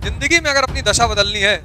जिंदगी में अगर अपनी दशा बदलनी है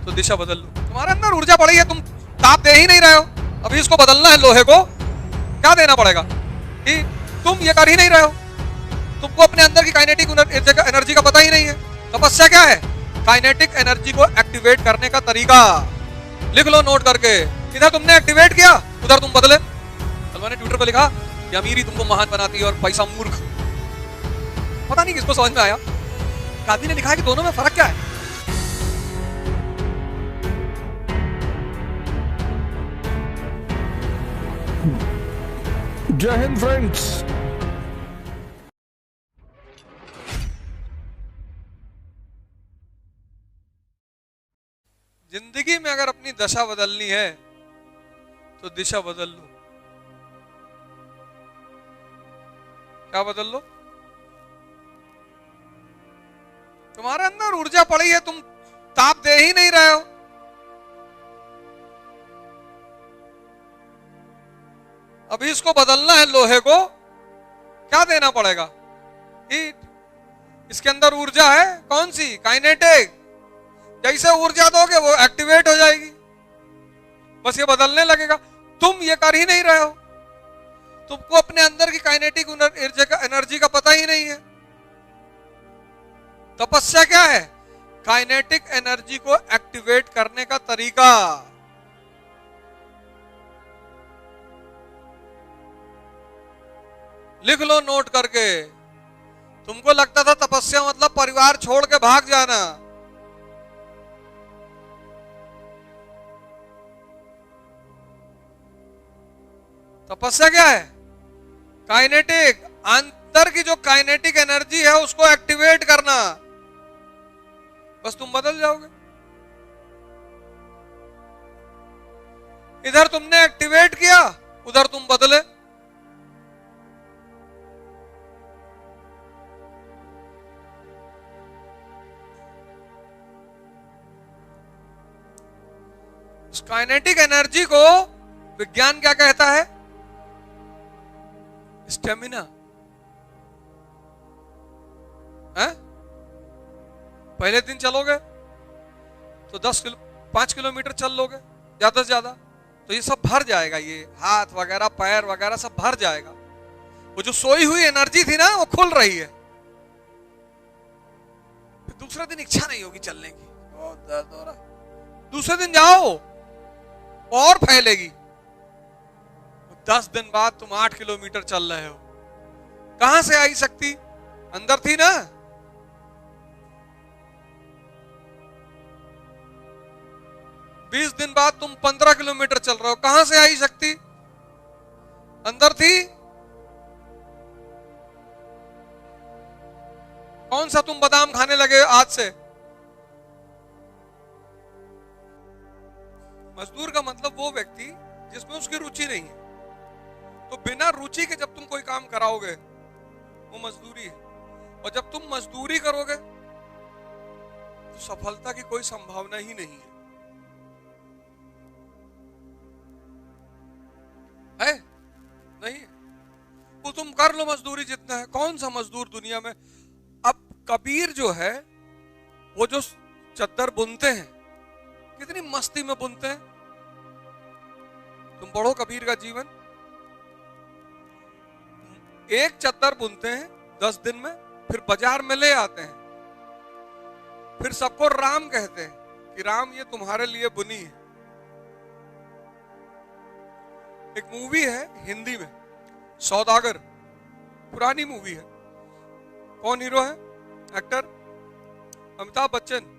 तो दिशा बदल लो। तुम्हारे अंदर ऊर्जा पड़ी है, तुम ताप दे ही नहीं रहे हो। अभी इसको बदलना है, लोहे को क्या देना पड़ेगा कि तुम ये कर ही नहीं रहे हो। तुमको अपने अंदर की काइनेटिक एनर्जी का पता ही नहीं है। तपस्या क्या है? काइनेटिक एनर्जी को एक्टिवेट करने का तरीका लिख लो नोट करके। इधर तुमने एक्टिवेट किया, उधर तुम बदले। सलमान ने ट्विटर पर लिखा कि अमीरी तुमको महान बनाती है और पैसा मूर्ख। पता नहीं किसको समझ में आया। गांधी ने लिखा है कि दोनों में फर्क क्या है। जय हिंद फ्रेंड्स। जिंदगी में अगर अपनी दशा बदलनी है तो दिशा बदल लो। क्या बदल लो? तुम्हारे अंदर ऊर्जा पड़ी है, तुम ताप दे ही नहीं रहे हो। अभी इसको बदलना है, लोहे को क्या देना पड़ेगा? हीट। इसके अंदर ऊर्जा है, कौन सी? काइनेटिक। जैसे ऊर्जा दोगे वो एक्टिवेट हो जाएगी, बस ये बदलने लगेगा। तुम ये कर ही नहीं रहे हो। तुमको अपने अंदर की काइनेटिक एनर्जी का पता ही नहीं है। तपस्या क्या है? काइनेटिक एनर्जी को एक्टिवेट करने का तरीका। लिख लो नोट करके। तुमको लगता था तपस्या मतलब परिवार छोड़ के भाग जाना। तपस्या क्या है? काइनेटिक, अंदर की जो काइनेटिक एनर्जी है उसको एक्टिवेट करना। बस तुम बदल जाओगे। इधर तुमने एक्टिवेट किया, उधर तुम बदले। उस काइनेटिक एनर्जी को विज्ञान क्या कहता है? स्टेमिना। पहले दिन चलोगे तो 5 किलोमीटर चल लोगे ज्यादा से ज्यादा, तो ये सब भर जाएगा। ये हाथ वगैरह पैर वगैरह सब भर जाएगा। वो जो सोई हुई एनर्जी थी ना वो खुल रही है। फिर दूसरे दिन इच्छा नहीं होगी चलने की, बहुत दर्द हो रहा। दूसरे दिन जाओ और फैलेगी। 10 दिन बाद तुम 8 किलोमीटर चल रहे हो। कहां से आई शक्ति? अंदर थी ना। बीस दिन बाद तुम 15 किलोमीटर चल रहे हो। कहां से आई शक्ति? अंदर थी। कौन सा तुम बादाम खाने लगे आज से? मजदूर का मतलब वो व्यक्ति जिसमें उसकी रुचि नहीं है। तो बिना रुचि के जब तुम कोई काम कराओगे वो मजदूरी है। और जब तुम मजदूरी करोगे तो सफलता की कोई संभावना ही नहीं है नहीं है। वो तुम कर लो मजदूरी जितना है। कौन सा मजदूर दुनिया में? अब कबीर जो है वो जो चद्दर बुनते हैं कितनी मस्ती में बुनते हैं। तुम पढ़ो कबीर का जीवन। एक चद्दर बुनते हैं 10 दिन में, फिर बाजार में ले आते हैं, फिर सबको राम कहते हैं कि राम ये तुम्हारे लिए बुनी है। एक मूवी है हिंदी में, सौदागर, पुरानी मूवी है। कौन हीरो है? एक्टर अमिताभ बच्चन।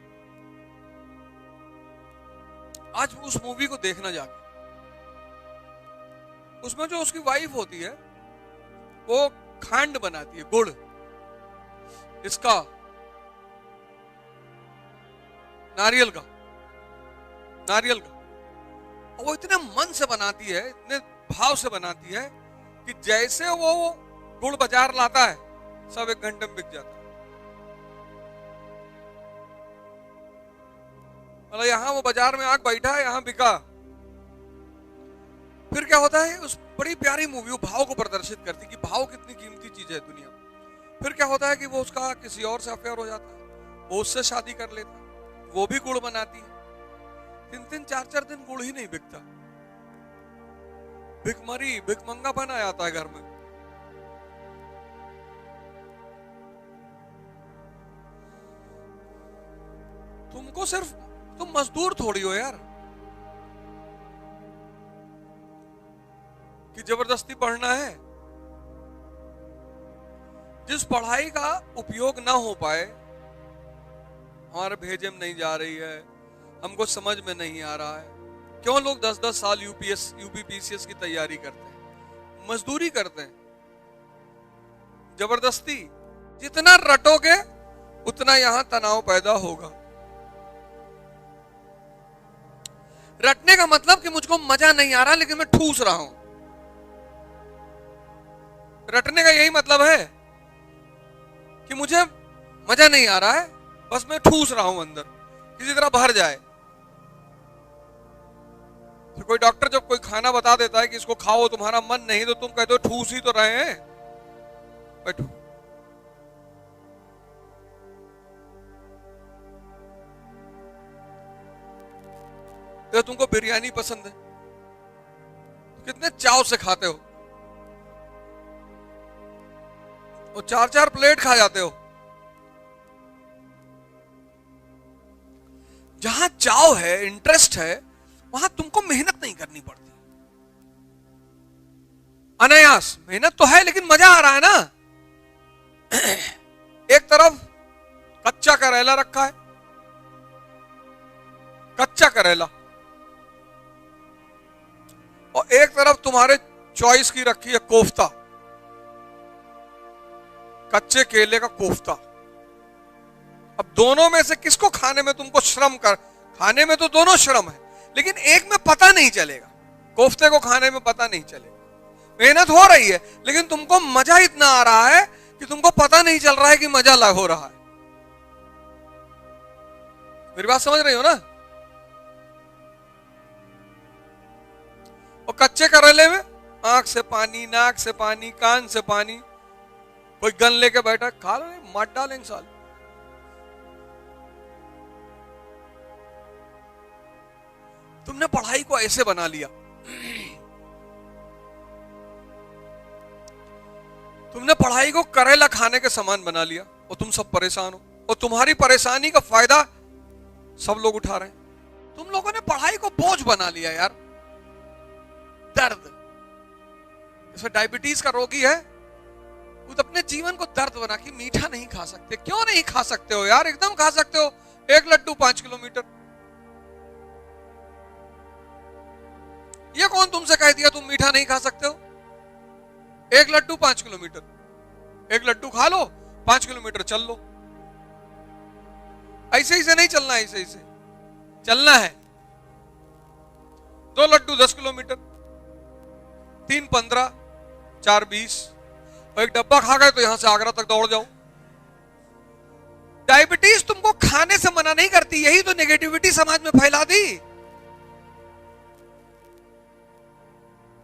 आज उस मूवी को देखना जाके, उसमें जो उसकी वाइफ होती है वो खांड बनाती है, गुड़, इसका नारियल का। और वो इतने मन से बनाती है, इतने भाव से बनाती है कि जैसे वो गुड़ बाजार लाता है सब 1 घंटे में बिक जाता है। मतलब यहां वो बाजार में आग बैठा है, यहां बिका। फिर क्या होता है? उस बड़ी प्यारी मूवी वो भाव को प्रदर्शित करती कि भाव कितनी कीमती चीज है दुनिया में। फिर क्या होता है कि वो उसका किसी और से अफेयर हो जाता है, वो उससे शादी कर लेता, वो भी गुड़ बनाती है। 3-3 4-4 दिन गुड़ ही नहीं बिकता, भिखमरी भिखमंगा बना आता है घर में। तुमको सिर्फ, तुम मजदूर थोड़ी हो यार कि जबरदस्ती पढ़ना है। जिस पढ़ाई का उपयोग ना हो पाए, हमारे भेजे में नहीं जा रही है, हमको समझ में नहीं आ रहा है, क्यों लोग 10-10 साल यूपीपीसीएस की तैयारी करते हैं, मजदूरी करते हैं, जबरदस्ती। जितना रटोगे उतना यहां तनाव पैदा होगा। रटने का मतलब कि मुझको मजा नहीं आ रहा लेकिन मैं ठूस रहा हूं, रटने का यही मतलब है कि मुझे मजा नहीं आ रहा है, बस मैं ठूस रहा हूं अंदर, किसी तरह भर जाए। तो कोई डॉक्टर जब कोई खाना बता देता है कि इसको खाओ, तुम्हारा मन नहीं, तो तुम कहते हो ठूस ही तो रहे हैं, बैठो। तो तुमको बिरयानी पसंद है, तो कितने चाव से खाते हो, और 4-4 प्लेट खा जाते हो। जहां चाव है, इंटरेस्ट है, वहां तुमको मेहनत नहीं करनी पड़ती, अनायास। मेहनत तो है लेकिन मजा आ रहा है ना। एक तरफ कच्चा करेला रखा है, कच्चा करेला, और एक तरफ तुम्हारे चॉइस की रखी है कोफ्ता, कच्चे केले का कोफ्ता। अब दोनों में से किसको खाने में तुमको श्रम कर, खाने में तो दोनों श्रम है, लेकिन एक में पता नहीं चलेगा, कोफ्ते को खाने में पता नहीं चलेगा। मेहनत हो रही है लेकिन तुमको मजा इतना आ रहा है कि तुमको पता नहीं चल रहा है कि मजा लग हो रहा है। मेरी बात समझ रही हो ना? और कच्चे करेले में आंख से पानी, नाक से पानी, कान से पानी। कोई गन लेके बैठा, खा लो, मार डालेंगे साल। तुमने पढ़ाई को ऐसे बना लिया, तुमने पढ़ाई को करेला खाने के समान बना लिया, और तुम सब परेशान हो, और तुम्हारी परेशानी का फायदा सब लोग उठा रहे हैं। तुम लोगों ने पढ़ाई को बोझ बना लिया यार, दर्द। जैसे डायबिटीज का रोगी है, वो तो अपने जीवन को दर्द बना के मीठा नहीं खा सकते। क्यों नहीं खा सकते हो यार? एकदम खा सकते हो, 1 लड्डू 5 किलोमीटर। ये कौन तुमसे कह दिया तुम मीठा नहीं खा सकते हो? 1 लड्डू 5 किलोमीटर, 1 लड्डू खा लो, 5 किलोमीटर चल लो। ऐसे ही से नहीं चलना, ऐसे ही से चलना है। 2 लड्डू 10 किलोमीटर, 3 15, 4 20, और 1 डब्बा खा गए तो यहां से आगरा तक दौड़ जाओ। डायबिटीज तुमको खाने से मना नहीं करती, यही तो नेगेटिविटी समाज में फैला दी।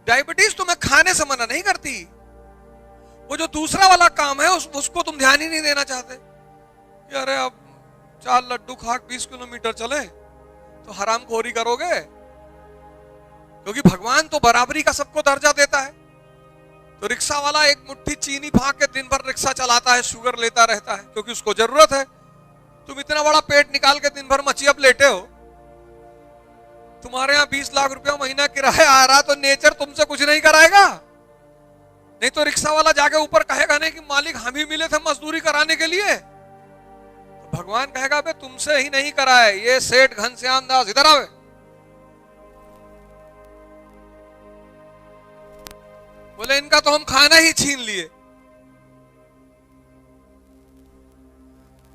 डायबिटीज तुम्हें खाने से मना नहीं करती, वो जो दूसरा वाला काम है उसको तुम ध्यान ही नहीं देना चाहते। अरे अब 4 लड्डू खा 20 किलोमीटर चले तो हरामखोरी करोगे, क्योंकि भगवान तो बराबरी का सबको दर्जा देता है। तो रिक्शा वाला 1 मुट्ठी चीनी भाग के दिन भर रिक्शा चलाता है, शुगर लेता रहता है क्योंकि उसको जरूरत है। तुम इतना बड़ा पेट निकाल के दिन भर मछिया लेटे हो, तुम्हारे यहाँ 20 लाख रुपया महीना किराया आ रहा, तो नेचर तुमसे कुछ नहीं कराएगा। नहीं तो रिक्शा वाला जाके ऊपर कहेगा नहीं कि मालिक हम ही मिले थे मजदूरी कराने के लिए, तो भगवान कहेगा बे तुमसे ही नहीं कराए, ये सेठ घनश्याम दास इधर आवे। बोले इनका तो हम खाना ही छीन लिए।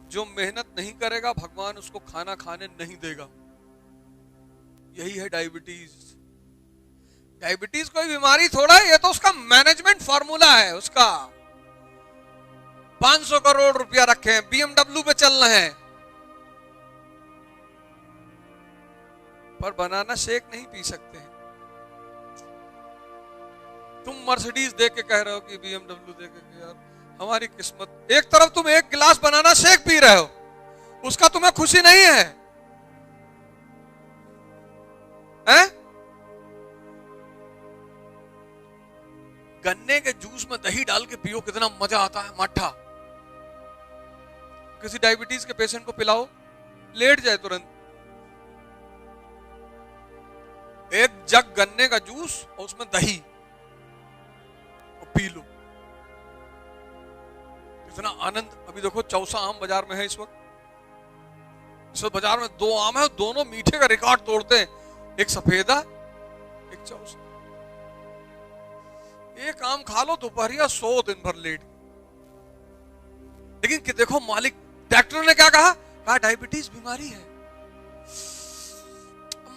जो मेहनत नहीं करेगा भगवान उसको खाना खाने नहीं देगा। यही है डायबिटीज। डायबिटीज कोई बीमारी थोड़ा है, ये तो उसका मैनेजमेंट फॉर्मूला है। उसका 500 करोड़ रुपया रखे हैं, BMW पे चल रहे हैं, पर बनाना शेक नहीं पी सकते हैं। तुम मर्सिडीज देख के कह रहे हो कि BMW देख के, यार हमारी किस्मत। एक तरफ तुम 1 गिलास बनाना शेक पी रहे हो, उसका तुम्हें खुशी नहीं है, हैं? गन्ने के जूस में दही डाल के पियो, कितना मजा आता है, मट्ठा। किसी डायबिटीज के पेशेंट को पिलाओ, लेट जाए तुरंत। एक जग गन्ने का जूस और उसमें दही और पी लो, इतना आनंद। अभी देखो चौसा आम बाजार में है इस वक्त। इस वक्त बाजार में 2 आम है, दोनों मीठे का रिकॉर्ड तोड़ते हैं, एक सफेदा एक चौसा। एक आम खा लो दोपहरिया, 100 दिन भर लेट। लेकिन कि देखो मालिक डॉक्टर ने क्या कहा, डायबिटीज बीमारी है,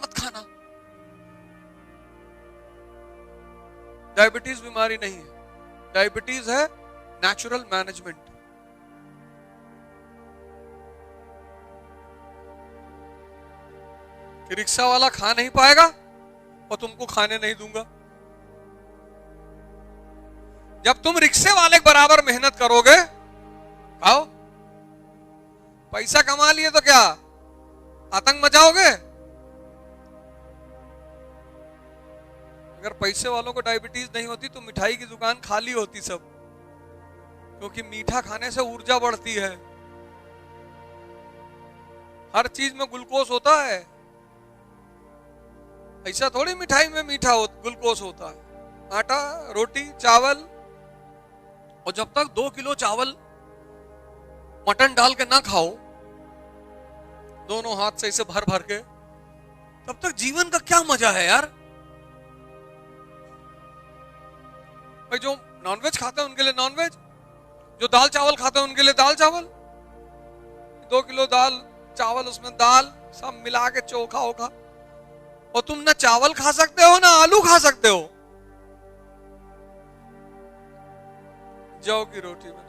मत खाना। डायबिटीज बीमारी नहीं है, डायबिटीज है नेचुरल मैनेजमेंट। कि रिक्शा वाला खा नहीं पाएगा और तुमको खाने नहीं दूंगा। जब तुम रिक्शे वाले के बराबर मेहनत करोगे, खाओ। पैसा कमा लिए तो क्या आतंक मचाओगे? अगर पैसे वालों को डायबिटीज नहीं होती तो मिठाई की दुकान खाली होती सब, क्योंकि मीठा खाने से ऊर्जा बढ़ती है। हर चीज में ग्लूकोज होता है, ऐसा थोड़ी मिठाई में मीठा ग्लूकोज होता है। आटा, रोटी, चावल, और जब तक 2 किलो चावल मटन डाल के ना खाओ दोनों हाथ से इसे भर भर के, तब तक जीवन का क्या मजा है यार। भाई जो नॉनवेज खाते हैं उनके लिए नॉनवेज, जो दाल चावल खाते हैं उनके लिए दाल चावल। 2 किलो दाल चावल, उसमें दाल सब मिला के चोखा ओखा। और तुम ना चावल खा सकते हो ना आलू खा सकते हो। जौ की रोटी बना,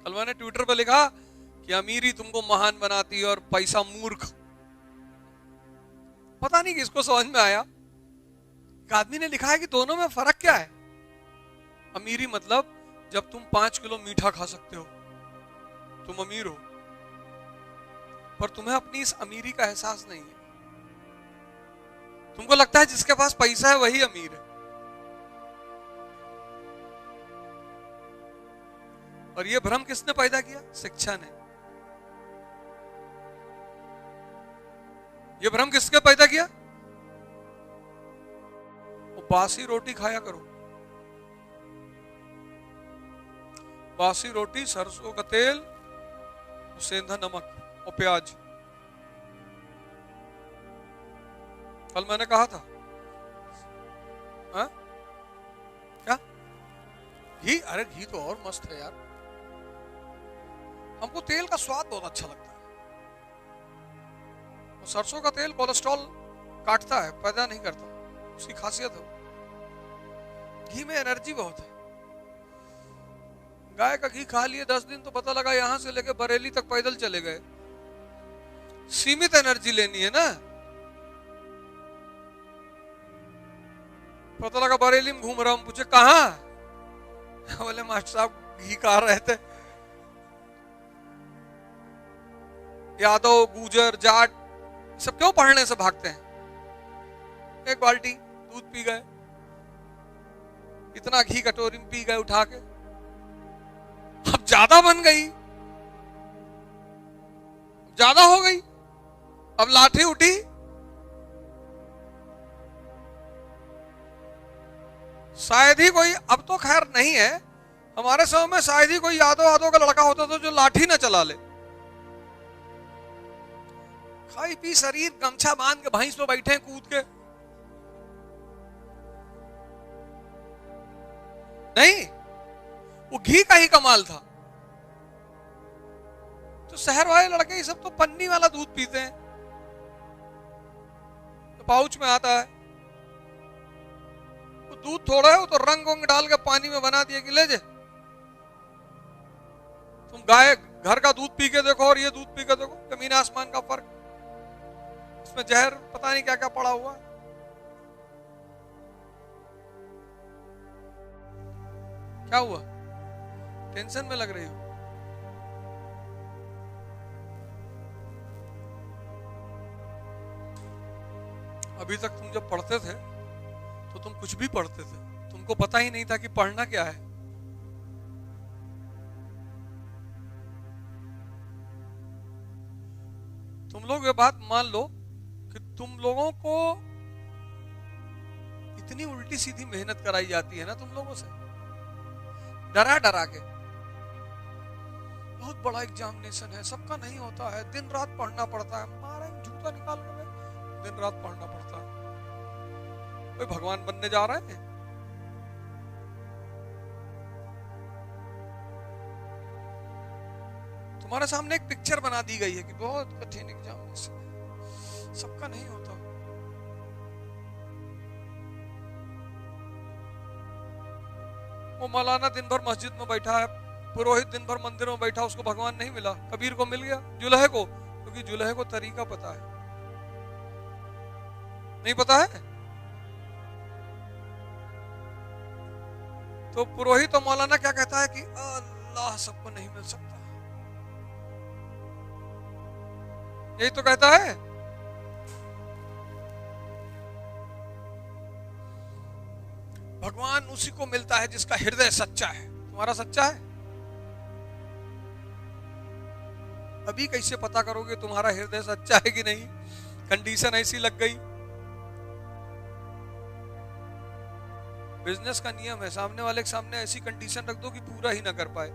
कल मैंने ट्विटर पर लिखा कि अमीरी तुमको महान बनाती है और पैसा मूर्ख। पता नहीं किसको समझ में आया। एक आदमी ने लिखा है कि दोनों में फर्क क्या है। अमीरी मतलब जब तुम 5 किलो मीठा खा सकते हो तुम अमीर हो, पर तुम्हें अपनी इस अमीरी का एहसास नहीं है। तुमको लगता है जिसके पास पैसा है वही अमीर है, और ये भ्रम किसने पैदा किया? शिक्षा ने। ये भ्रम किसने पैदा किया? वो बासी रोटी खाया करो, बासी रोटी, सरसों का तेल, सेंधा नमक और प्याज। कल मैंने कहा था क्या घी? अरे घी तो और मस्त है यार। हमको तेल का स्वाद बहुत अच्छा लगता है। और सरसों का तेल कोलेस्ट्रॉल काटता है, पैदा नहीं करता, उसकी खासियत है। घी में एनर्जी बहुत है। गाय का घी खा लिए 10 दिन तो पता लगा यहां से लेके बरेली तक पैदल चले गए। सीमित एनर्जी लेनी है ना। पता लगा बरेली में घूम रहा हूं, पूछे कहां? बोले मास्टर साहब घी खा रहे थे। यादव, गुजर, जाट सब क्यों पढ़ने से भागते हैं? एक बाल्टी दूध पी गए, इतना घी कटोरी में पी गए उठा के। अब ज्यादा बन गई, ज्यादा हो गई, अब लाठी उठी। शायद ही कोई, अब तो खैर नहीं है, हमारे समय में शायद ही कोई यादव का लड़का होता था जो लाठी ना चला ले। खाई पी शरीर गमछा बांध के भैंस पे बैठे कूद के। नहीं, वो घी का ही कमाल था। तो शहर वाले लड़के ये सब तो पन्नी वाला दूध पीते हैं, तो पाउच में आता है। वो दूध थोड़ा है, वो तो रंग वंग डाल के पानी में बना दिया कि ले जे। तुम गाय घर का दूध पी के देखो और ये दूध पी के देखो, जमीन आसमान का फर्क। इसमें जहर पता नहीं क्या क्या पड़ा हुआ है। क्या हुआ, टेंशन में लग रही हो? अभी तक तुम जब पढ़ते थे तो तुम कुछ भी पढ़ते थे, तुमको पता ही नहीं था कि पढ़ना क्या है। तुम लोग ये बात मान लो कि तुम लोगों को इतनी उल्टी सीधी मेहनत कराई जाती है ना तुम लोगों से, डरा डरा के। बहुत बड़ा एग्जामिनेशन है, सबका नहीं होता है, दिन रात पढ़ना पड़ता है, मारा जूता निकाल कर दिन रात पढ़ना पड़ता है। कोई भगवान बनने जा रहे हैं? तुम्हारे सामने एक पिक्चर बना दी गई है कि बहुत कठिन एग्जामिनेशन है, सबका नहीं होता। वो मौलाना दिन भर मस्जिद में बैठा है, पुरोहित दिन भर मंदिर में बैठा, उसको भगवान नहीं मिला। कबीर को मिल गया, जुल्हे को, क्योंकि जुल्हे को तरीका पता है। नहीं पता है तो पुरोहित और मौलाना क्या कहता है कि अल्लाह सबको नहीं मिल सकता, यही तो कहता है। भगवान उसी को मिलता है जिसका हृदय सच्चा है। तुम्हारा सच्चा है? अभी कैसे पता करोगे तुम्हारा हृदय सच्चा है कि नहीं? कंडीशन ऐसी लग गई। बिजनेस का नियम है, सामने वाले के सामने ऐसी कंडीशन रख दो कि पूरा ही ना कर पाए।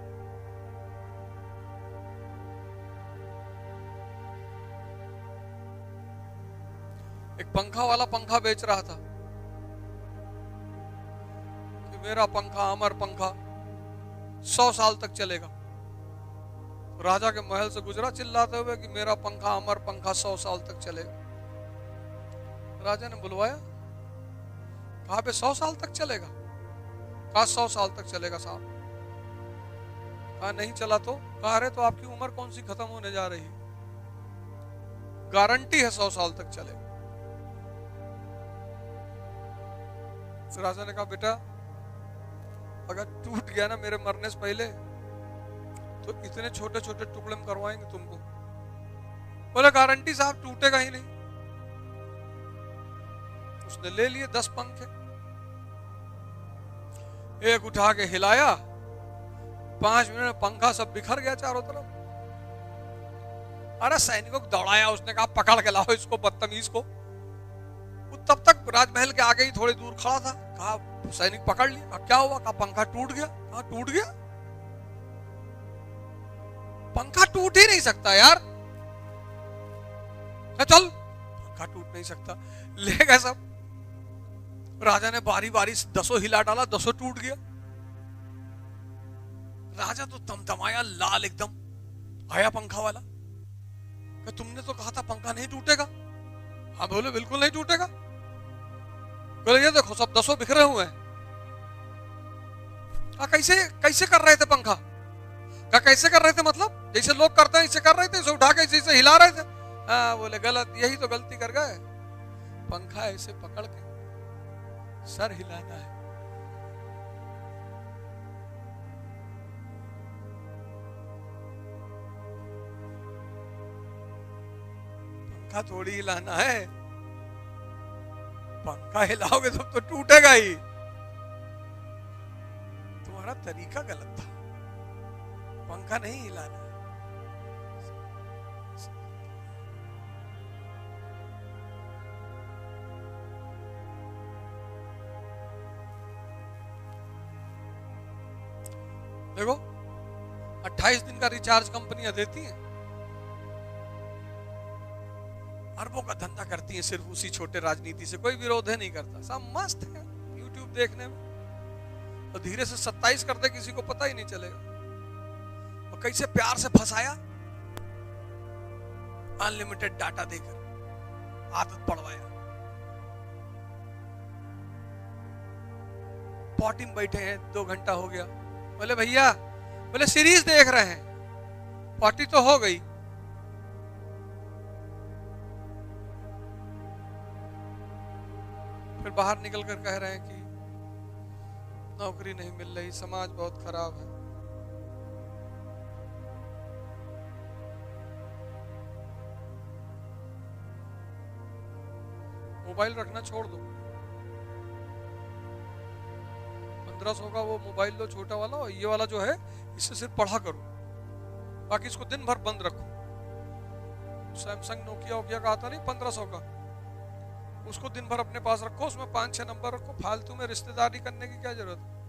एक पंखा वाला पंखा बेच रहा था कि मेरा पंखा अमर पंखा 100 साल तक चलेगा। राजा के महल से गुजरा चिल्लाते हुए कि मेरा पंखा अमर पंखा 100 साल तक चलेगा। राजा ने बुलवाया, कहा पे 100 साल तक चलेगा? कहा 100 साल तक चलेगा साहब। कहा नहीं चला तो? कहा अरे तो आपकी उम्र कौन सी खत्म होने जा रही है, गारंटी है 100 साल तक चलेगा। राजा ने कहा बेटा अगर टूट गया ना मेरे मरने से पहले तो इतने छोटे छोटे टुकड़े में करवाएंगे तुमको। बोले गारंटी साहब टूटेगा ही नहीं। उसने ले लिए 10 पंखे, एक उठा के हिलाया, 5 मिनट में पंखा सब बिखर गया चारों तरफ। अरे सैनिकों को दौड़ाया, उसने कहा पकड़ के लाओ इसको, बदतमीज को। वो तब तक राजमहल के आगे ही थोड़ी दूर खड़ा था। कहा सैनिक पकड़ लिया। कहा क्या हुआ? कहा पंखा टूट गया। कहा टूट गया? पंखा टूट ही नहीं सकता यार। चल पंखा टूट नहीं सकता, ले गए सब। राजा ने बारी बारी से 10 हिला डाला, 10 टूट गया। राजा तो तमतमाया, लाल एकदम। आया पंखा वाला, तुमने तो कहा था पंखा नहीं टूटेगा। हाँ बोले बिल्कुल नहीं टूटेगा। बोले ये देखो सब 10 बिखरे हुए हैं। कैसे कैसे कर रहे थे पंखा? क्या कैसे कर रहे थे मतलब जैसे लोग करते हैं, इसे कर रहे थे, इसे उठा के इसे हिला रहे थे। हाँ बोले गलत, यही तो गलती कर गए। पंखा ऐसे पकड़ के सर हिलाना है। पंखा थोड़ी हिलाना है, पंखा हिलाओगे तो टूटेगा ही। तुम्हारा तरीका गलत था, पंखा नहीं हिलाना। देखो 28 दिन का रिचार्ज कंपनियां देती हैं, अरबों का धंधा करती हैं सिर्फ उसी छोटे राजनीति से। कोई विरोध है नहीं करता, सब मस्त है यूट्यूब देखने में। तो धीरे से 27 कर दे, किसी को पता ही नहीं चलेगा। और कैसे प्यार से फंसाया, अनलिमिटेड डाटा देकर आदत पड़वाया। पॉटी में बैठे हैं, 2 घंटा हो गया। बोले भैया, बोले सीरीज देख रहे हैं। पॉटी तो हो गई, फिर बाहर निकल कर कह रहे हैं कि नौकरी नहीं मिल रही, समाज बहुत खराब है। मोबाइल रखना छोड़ दो, 1500 का वो मोबाइल लो छोटा वाला, और ये वाला जो है इससे सिर्फ पढ़ा करो, बाकी इसको दिन भर बंद रखो। सैमसंग नोकिया वोकिया का आता नहीं 1500 का, उसको दिन भर अपने पास रखो, उसमें 5-6 नंबर रखो, फालतू में रिश्तेदारी करने की क्या जरूरत है।